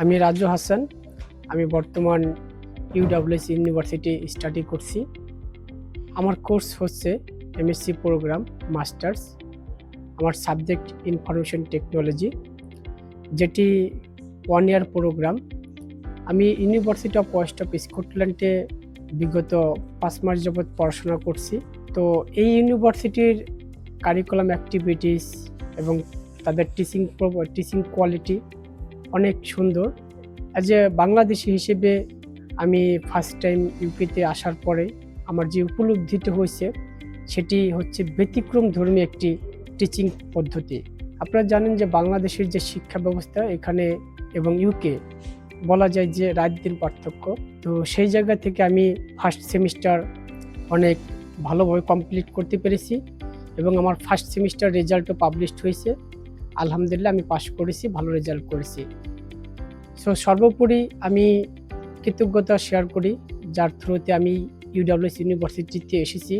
আমি রাজু হাসান। আমি বর্তমান ইউডব্লিউএস ইউনিভার্সিটি স্টাডি করছি। আমার কোর্স হচ্ছে এমএসসি প্রোগ্রাম মাস্টার্স। আমার সাবজেক্ট ইনফরমেশন টেকনোলজি, যেটি 1 ইয়ার প্রোগ্রাম। আমি ইউনিভার্সিটি অফ ওয়েস্ট অফ স্কটল্যান্ডে বিগত 5 মাস যাবৎ পড়াশোনা করছি। তো এই ইউনিভার্সিটির কারিকুলাম অ্যাক্টিভিটিস এবং তাদের টিচিং কোয়ালিটি অনেক সুন্দর। অ্যাজ এ বাংলাদেশি হিসেবে আমি ফার্স্ট টাইম ইউকেতে আসার পরে আমার যে উপলব্ধিটা হয়েছে সেটি হচ্ছে ব্যতিক্রমধর্মী একটি টিচিং পদ্ধতি। আপনারা জানেন যে বাংলাদেশের যে শিক্ষা ব্যবস্থা এখানে এবং ইউকে বলা যায় যে রাত দিন পার্থক্য। তো সেই জায়গা থেকে আমি ফার্স্ট সেমিস্টার অনেক ভালোভাবে কমপ্লিট করতে পেরেছি এবং আমার ফার্স্ট সেমিস্টার রেজাল্টও পাবলিশড হয়েছে। আলহামদুলিল্লাহ আমি পাস করেছি, ভালো রেজাল্ট করেছি। সো সর্বোপরি আমি কৃতজ্ঞতা শেয়ার করি যার থ্রুতে আমি ইউডব্লিউএস ইউনিভার্সিটিতে এসেছি।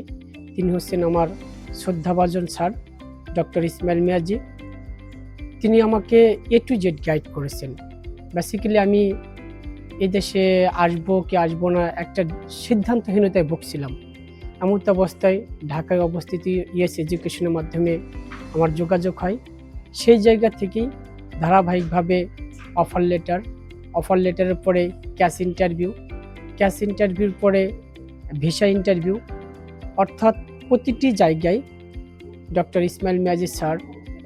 তিনি হচ্ছেন আমার শ্রদ্ধাভাজন স্যার ডক্টর ইসমাইল মিয়াজি। তিনি আমাকে এ টু জেড গাইড করেছেন। বেসিক্যালি আমি এদেশে আসবো কি আসবো না একটা সিদ্ধান্তহীনতায় ভুগছিলাম। এমন অবস্থায় ঢাকায় অবস্থিত ইএস এডুকেশনের মাধ্যমে আমার যোগাযোগ হয়। সেই জায়গা থেকেই ধারাবাহিকভাবে অফার লেটারের পরে ক্যাশ ইন্টারভিউর পরে ভিসা ইন্টারভিউ, অর্থাৎ প্রতিটি জায়গায় ডক্টর ইসমাইল মিয়াজি স্যার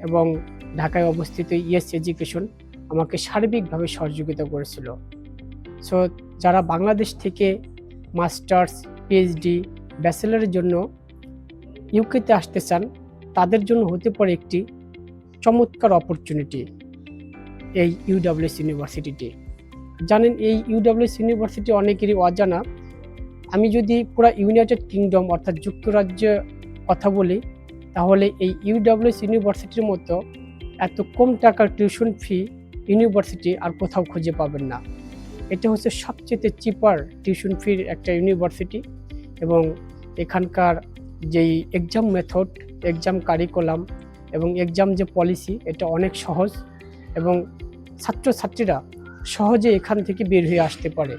এবং ঢাকায় অবস্থিত ইএস এডুকেশন আমাকে সার্বিকভাবে সহযোগিতা করেছিল। সো যারা বাংলাদেশ থেকে মাস্টার্স, পিএইচডি, ব্যাচেলারের জন্য ইউকেতে আসতে চান তাদের জন্য হতে পারে একটি চমৎকার অপরচুনিটি এই ইউডব্লিউএস ইউনিভার্সিটিটি। জানেন এই ইউডব্লিউএস ইউনিভার্সিটি অনেকেরই অজানা। আমি যদি পুরো ইউনাইটেড কিংডম অর্থাৎ যুক্তরাজ্যে কথা বলি তাহলে এই ইউডব্লিউএস ইউনিভার্সিটির মতো এত কম টাকার টিউশন ফি ইউনিভার্সিটি আর কোথাও খুঁজে পাবেন না। এটা হচ্ছে সবচেয়ে চিপার টিউশন ফির একটা ইউনিভার্সিটি এবং এখানকার যেই এক্সাম মেথড, এক্সাম কারিকুলাম এবং এক্সাম যে পলিসি এটা অনেক সহজ এবং ছাত্রছাত্রীরা সহজে এখান থেকে বের হয়ে আসতে পারে।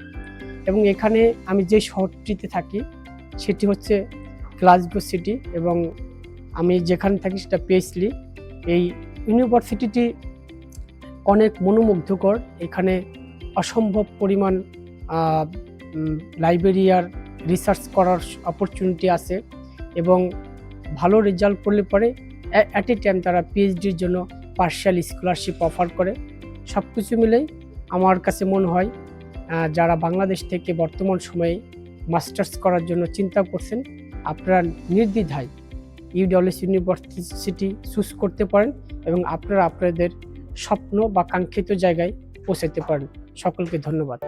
এবং এখানে আমি যে শহরটিতে থাকি সেটি হচ্ছে গ্লাসগো সিটি এবং আমি যেখানে থাকি সেটা পেসলি। এই ইউনিভার্সিটিটি অনেক মনোমুগ্ধকর। এখানে অসম্ভব পরিমাণ লাইব্রেরি আর রিসার্চ করার অপরচুনিটি আছে এবং ভালো রেজাল্ট করলে পরে অ্যাট এ টাইম তারা পিএইচডির জন্য পার্শিয়াল স্কলারশিপ অফার করে। সব কিছু মিলেই আমার কাছে মনে হয় যারা বাংলাদেশ থেকে বর্তমান সময়ে মাস্টার্স করার জন্য চিন্তা করছেন আপনারা নির্দ্বিধায় ইউডব্লিউএস ইউনিভার্সিটি চুজ করতে পারেন এবং আপনারা আপনাদের স্বপ্ন বা কাঙ্ক্ষিত জায়গায় পৌঁছাতে পারেন। সকলকে ধন্যবাদ।